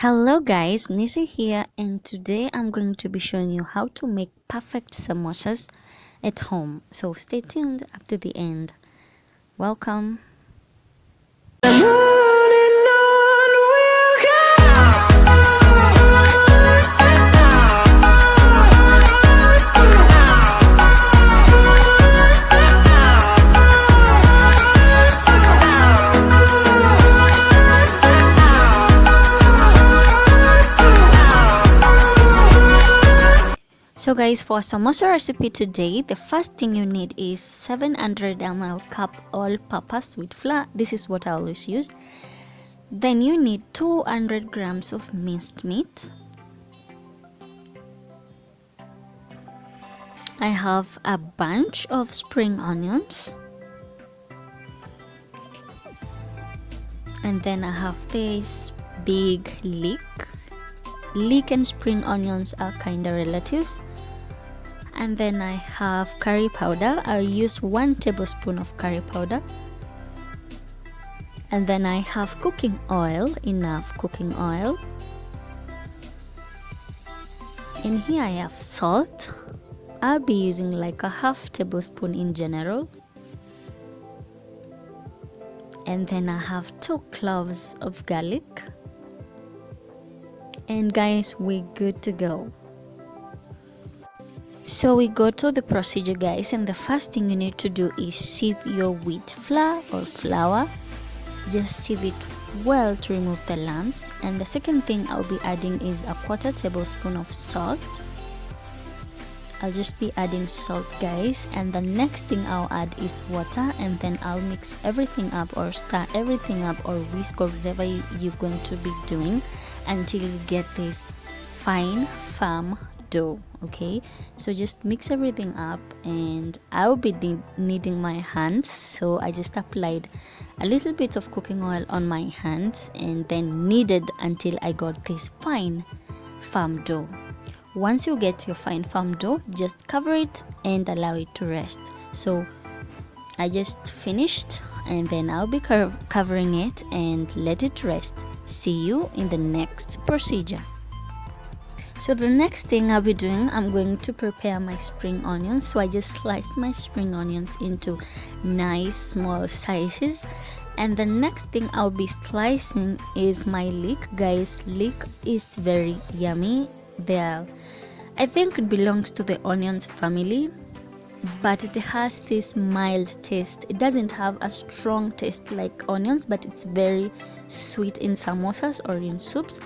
Hello guys, Nisi here, and today I'm going to be showing you how to make perfect samosas at home. So stay tuned up to the end. Welcome. So guys, for samosa recipe today, the first thing you need is 700 ml cup all-purpose wheat flour. This is what I always use. Then you need 200 grams of minced meat. I have a bunch of spring onions. And then I have this big leek. Leek and spring onions are kinda relatives. And then I have curry powder. I use 1 tablespoon of curry powder. And then I have cooking oil, enough cooking oil. And here I have salt. I'll be using like a half tablespoon in general. And then I have 2 cloves of garlic. And guys, we're good to go. So we go to the procedure guys, and the first thing you need to do is sieve your wheat flour or flour. Just sieve it well to remove the lumps. And the second thing I'll be adding is a 1/4 tablespoon of salt. I'll just be adding salt guys, and the next thing I'll add is water, and then I'll mix everything up or stir everything up or whisk or whatever you're going to be doing until you get this fine firm dough. Okay, so just mix everything up, and I'll be needing my hands, so I just applied a little bit of cooking oil on my hands and then kneaded until I got this fine firm dough. Once you get your fine firm dough, just cover it and allow it to rest. So I just finished, and then I'll be covering it and let it rest. See you in the next procedure. So the next thing I'll be doing, I'm going to prepare my spring onions. So I just sliced my spring onions into nice small sizes. And the next thing I'll be slicing is my leek. Guys, leek is very yummy. I think it belongs to the onions family, but it has this mild taste. It doesn't have a strong taste like onions, but it's very sweet in samosas or in soups.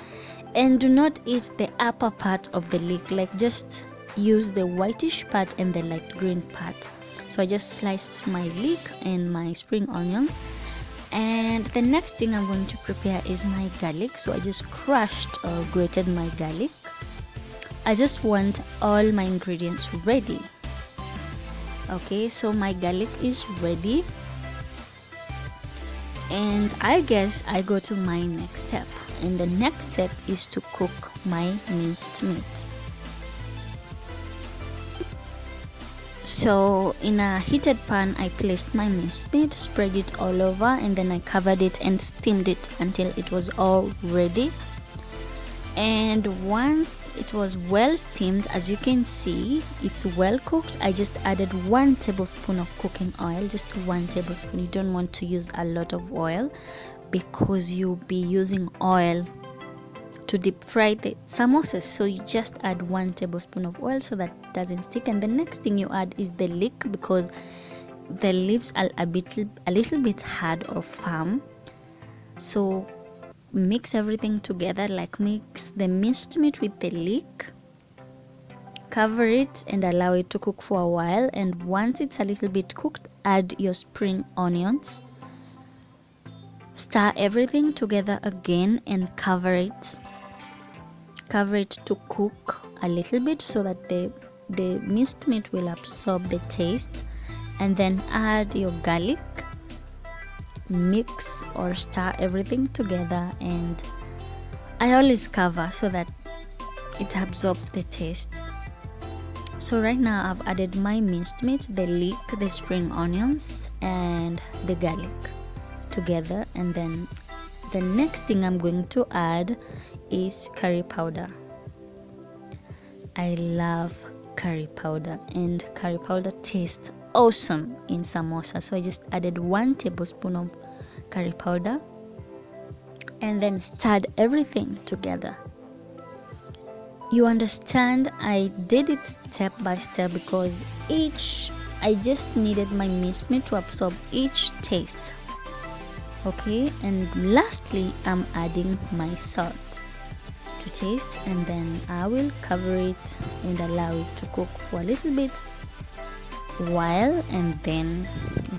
And do not eat the upper part of the leek, like just use the whitish part and the light green part. So I just sliced my leek and my spring onions. And the next thing I'm going to prepare is my garlic. So I just crushed or grated my garlic. I just want all my ingredients ready. Okay, so my garlic is ready, and I guess I go to my next step, and the next step is to cook my minced meat. So in a heated pan, I placed my minced meat, spread it all over, and then I covered it and steamed it until it was all ready. And once it was well steamed, as you can see, it's well cooked. I just added 1 tablespoon of cooking oil, just 1 tablespoon. You don't want to use a lot of oil because you'll be using oil to deep fry the samosas. So you just add 1 tablespoon of oil so that it doesn't stick. And the next thing you add is the leek, because the leaves are a little bit hard or firm. So mix everything together, like mix the minced meat with the leek, cover it and allow it to cook for a while. And once it's a little bit cooked, add your spring onions, stir everything together again, and cover it to cook a little bit so that the minced meat will absorb the taste. And then add your garlic, mix or stir everything together, and I always cover so that it absorbs the taste. So right now I've added my minced meat, the leek, the spring onions, and the garlic together, and then The next thing I'm going to add is curry powder. I love curry powder, and curry powder tastes awesome in samosa. So I just added 1 tablespoon of curry powder and then stirred everything together. You understand, I did it step by step because I just needed my minced meat to absorb each taste. Okay, and lastly, I'm adding my salt to taste, and then I will cover it and allow it to cook for a little bit while, and then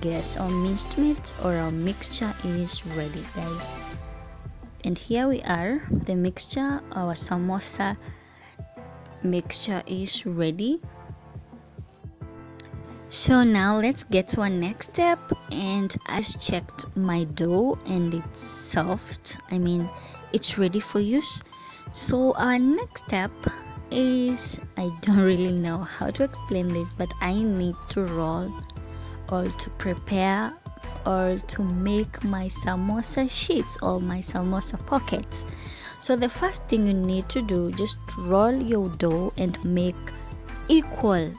guess our minced meat or our mixture is ready, guys. And here we are, the mixture, our samosa mixture is ready. So now let's get to our next step, and I just checked my dough and it's soft. I mean, it's ready for use. So our next step is, I don't really know how to explain this, but I need to roll or to prepare or to make my samosa sheets or my samosa pockets. So the first thing you need to do, just roll your dough and make equal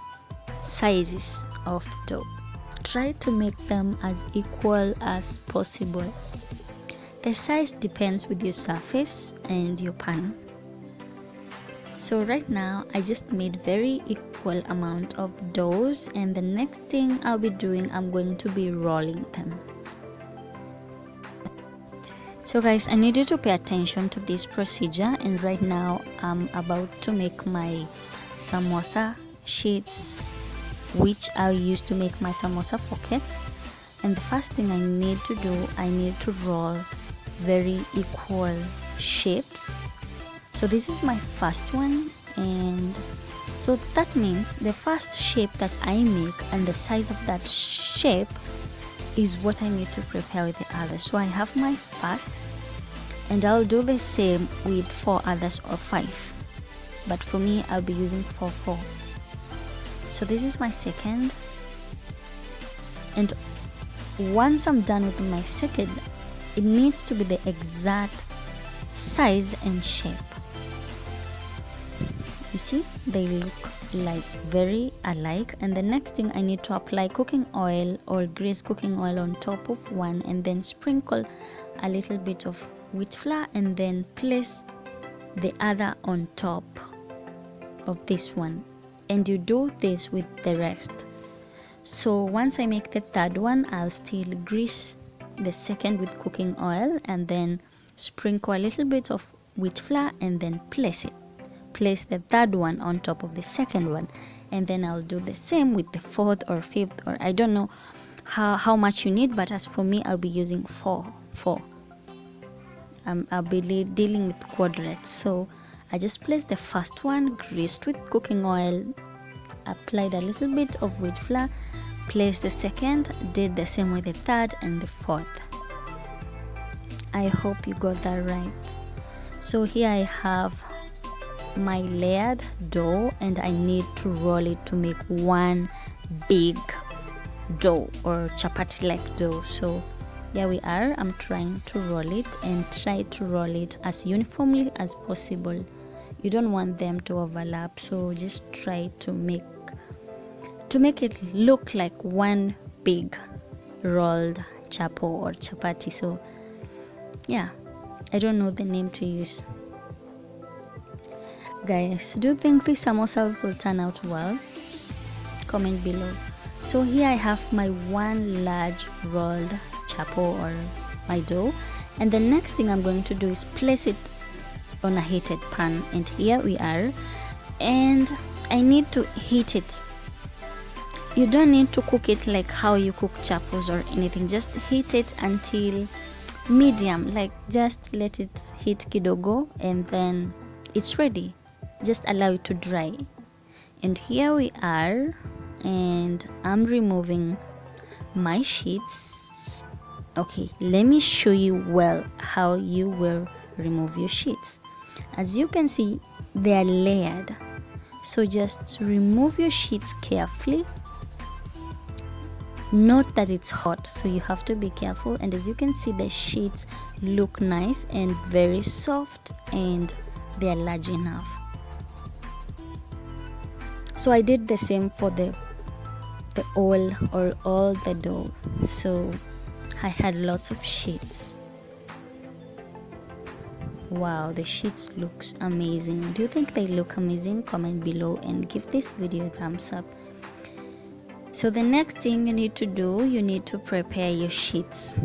sizes of dough. Try to make them as equal as possible. The size depends with your surface and your pan. So right now I just made very equal amount of doughs, and the next thing I'll be doing, I'm going to be rolling them. So guys, I need you to pay attention to this procedure, and right now I'm about to make my samosa sheets, which I'll use to make my samosa pockets. And the first thing I need to do, I need to roll very equal shapes. So this is my first one, and so that means the first shape that I make and the size of that shape is what I need to prepare with the others. So I have my first, and I'll do the same with 4 others or 5, but for me I'll be using 4. So this is my second, and once I'm done with my second, it needs to be the exact size and shape. You see, they look like very alike. And the next thing, I need to apply cooking oil or grease cooking oil on top of one, and then sprinkle a little bit of wheat flour, and then place the other on top of this one. And you do this with the rest. So once I make the third one, I'll still grease the second with cooking oil, and then sprinkle a little bit of wheat flour, and then place the third one on top of the second one. And then I'll do the same with the fourth or fifth, or I don't know how much you need, but as for me, I'll be using 4. I'll be dealing with quadrats. So I just placed the first one, greased with cooking oil, applied a little bit of wheat flour, placed the second, did the same with the third and the fourth. I hope you got that right. So here I have my layered dough, and I need to roll it to make one big dough or chapati like dough. So here we are. I'm trying to roll it, and try to roll it as uniformly as possible. You don't want them to overlap, so just try to make it look like one big rolled chapo or chapati. So yeah, I don't know the name to use. Guys, do you think these samosas will turn out well? Comment below. So here I have my one large rolled chapo or my dough, and the next thing I'm going to do is place it on a heated pan. And here we are, and I need to heat it. You don't need to cook it like how you cook chapos or anything. Just heat it until medium, like just let it heat kidogo, and then it's ready. Just allow it to dry. And here we are, and I'm removing my sheets. Okay, let me show you well how you will remove your sheets. As you can see, they are layered. So just remove your sheets carefully. Note that it's hot, so you have to be careful. And as you can see, the sheets look nice and very soft, and they're large enough. So I did the same for the all the dough, so I had lots of sheets. Wow, the sheets looks amazing. Do you think they look amazing? Comment below and give this video a thumbs up. So the next thing you need to do, you need to prepare your sheets.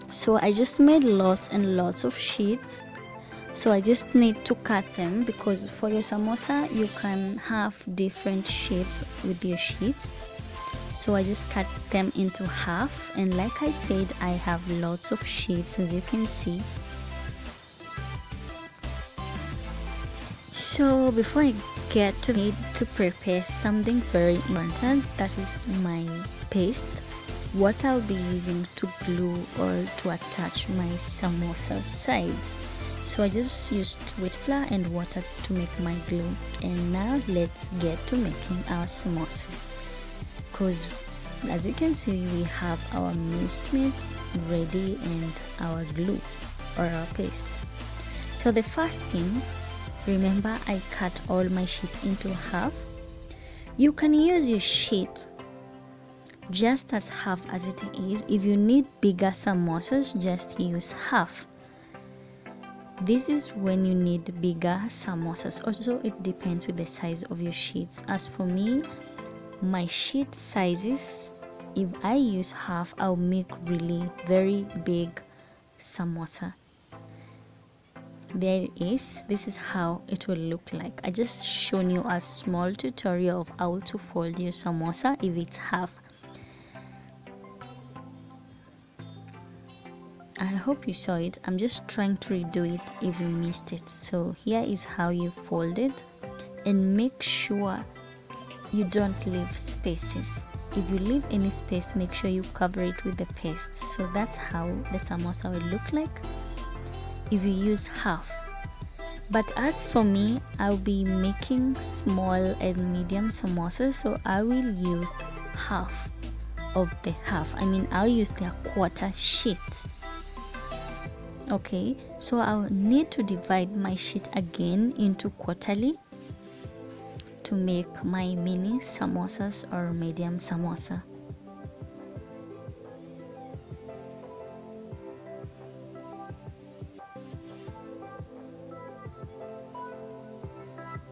So I just made lots and lots of sheets. So I just need to cut them, because for your samosa you can have different shapes with your sheets. So I just cut them into half, and like I said, I have lots of sheets, as you can see. So before I get to need to prepare something very important, that is my paste, what I'll be using to glue or to attach my samosa sides. So I just used wheat flour and water to make my glue. And now let's get to making our samosas, because as you can see, we have our minced meat ready and our glue or our paste. So the first thing, remember I cut all my sheets into half. You can use your sheet just as half as it is. If you need bigger samosas, just use half. This is when you need bigger samosas. Also, it depends with the size of your sheets. As for me, my sheet sizes, if I use half, I'll make really very big samosa. There it is. This is how it will look like. I just shown you a small tutorial of how to fold your samosa if it's half. I hope you saw it. I'm just trying to redo it if you missed it. So here is how you fold it, and make sure you don't leave spaces. If you leave any space, make sure you cover it with the paste. So that's how the samosa will look like if you use half. But as for me, I'll be making small and medium samosas, so I will use half of the half. I mean, I'll use the quarter sheet. Okay, so I'll need to divide my sheet again into quarterly to make my mini samosas or medium samosa.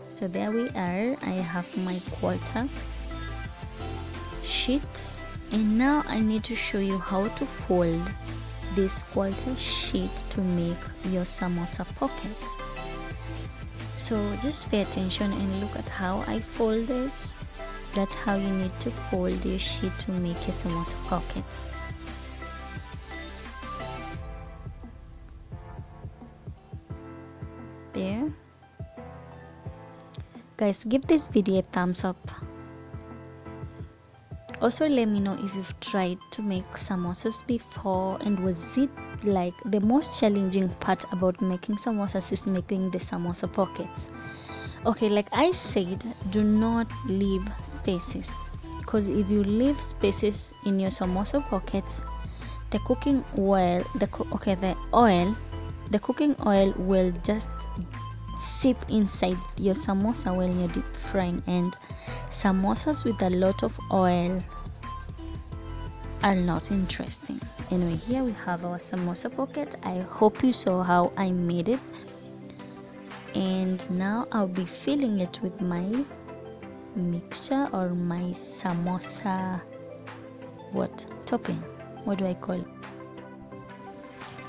So there we are. I have my quarter sheets, and now I need to show you how to fold this quarter sheet to make your samosa pocket. So just pay attention and look at how I fold this. That's how you need to fold your sheet to make your samosa pockets. There. Guys, give this video a thumbs up. Also, let me know if you've tried to make samosas before, and was it like the most challenging part about making samosas is making the samosa pockets. Okay, like I said, do not leave spaces, because if you leave spaces in your samosa pockets, the cooking oil, the cooking oil will just seep inside your samosa when you're deep frying, and samosas with a lot of oil are not interesting. Anyway, here we have our samosa pocket. I hope you saw how I made it, and now I'll be filling it with my mixture or my samosa topping, what do I call it?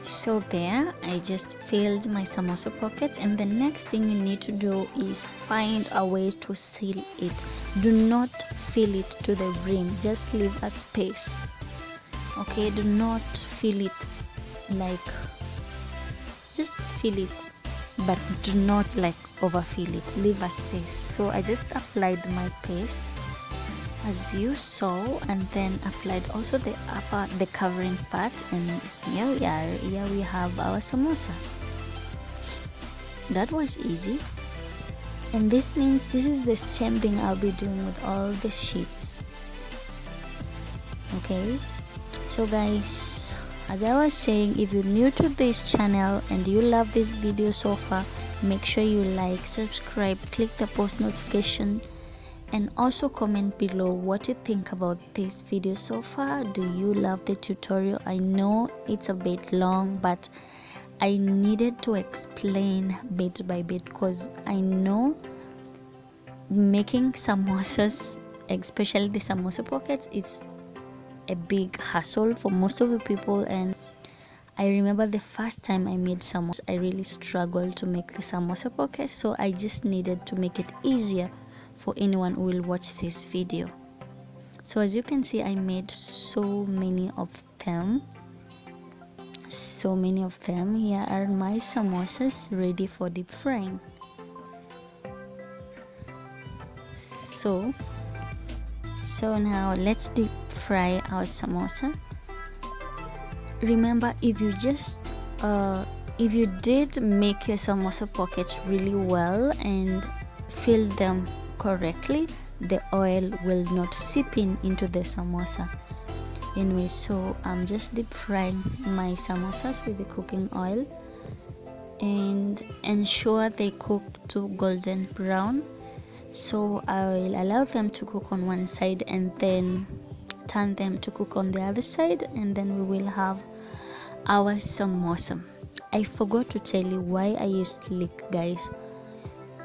So there, I just filled my samosa pockets, and the next thing you need to do is find a way to seal it. Do not fill it to the brim, just leave a space. Okay, do not fill it just fill it, but do not overfill it. Leave a space. So I just applied my paste as you saw, and then applied also the covering part, and here we are. Here we have our samosa. That was easy. And this means this is the same thing I'll be doing with all the sheets. Okay, so guys, as I was saying, if you're new to this channel and you love this video so far, make sure you like, subscribe, click the post notification, and also comment below what you think about this video so far. Do you love the tutorial? I know it's a bit long, but I needed to explain bit by bit because I know making samosas, especially the samosa pockets, it's a big hassle for most of the people. And I remember the first time I made samosa, I really struggled to make the samosa pockets, so I just needed to make it easier for anyone who will watch this video. So as you can see, I made so many of them. Here are my samosas ready for deep frying. So now let's deep fry our samosa. Remember, if you did make your samosa pockets really well and fill them correctly, the oil will not seep into the samosa. Anyway, so I'm just deep frying my samosas with the cooking oil and ensure they cook to golden brown. So I will allow them to cook on one side and then turn them to cook on the other side, and then we will have our samosa. I forgot to tell you why I use leek, guys.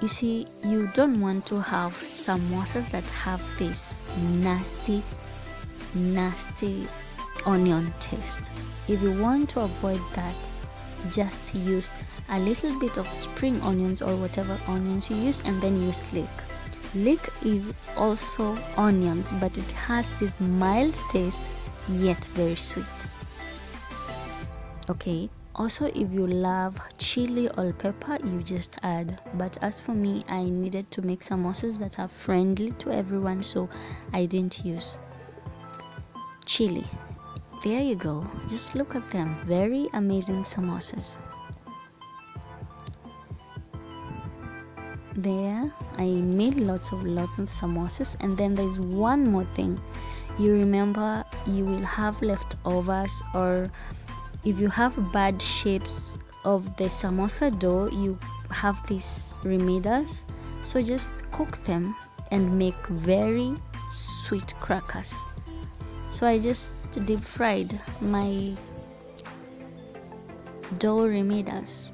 You see, you don't want to have samosas that have this nasty onion taste. If you want to avoid that, just use a little bit of spring onions or whatever onions you use, and then use leek. Leek is also onions, but it has this mild taste yet very sweet. Okay, also if you love chili or pepper, you just add, but as for me, I needed to make samosas that are friendly to everyone, so I didn't use chili. There you go, just look at them, very amazing samosas. There, I made lots of samosas. And then there's one more thing. You remember, you will have leftovers, or if you have bad shapes of the samosa dough, you have these remedies, so just cook them and make very sweet crackers. So I just deep fried my dough remedies,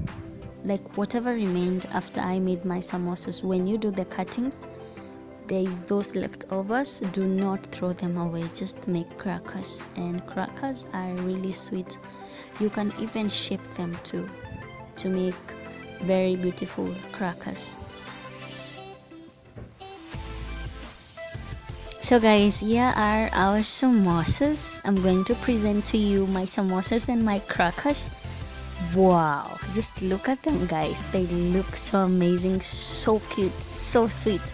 like whatever remained after I made my samosas. When you do the cuttings, there is those leftovers, do not throw them away, just make crackers, and crackers are really sweet. You can even shape them to make very beautiful crackers. So guys, here are our samosas. I'm going to present to you my samosas and my crackers. Wow, just look at them, guys. They look so amazing, so cute, so sweet.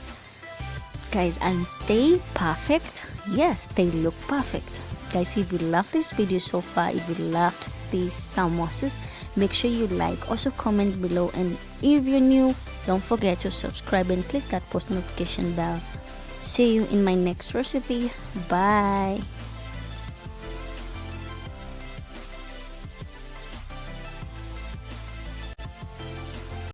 Guys, aren't they perfect? Yes, they look perfect. Guys, if you love this video so far, if you loved these samosas, make sure you like, also comment below, and if you're new, don't forget to subscribe and click that post notification bell. See you in my next recipe. Bye.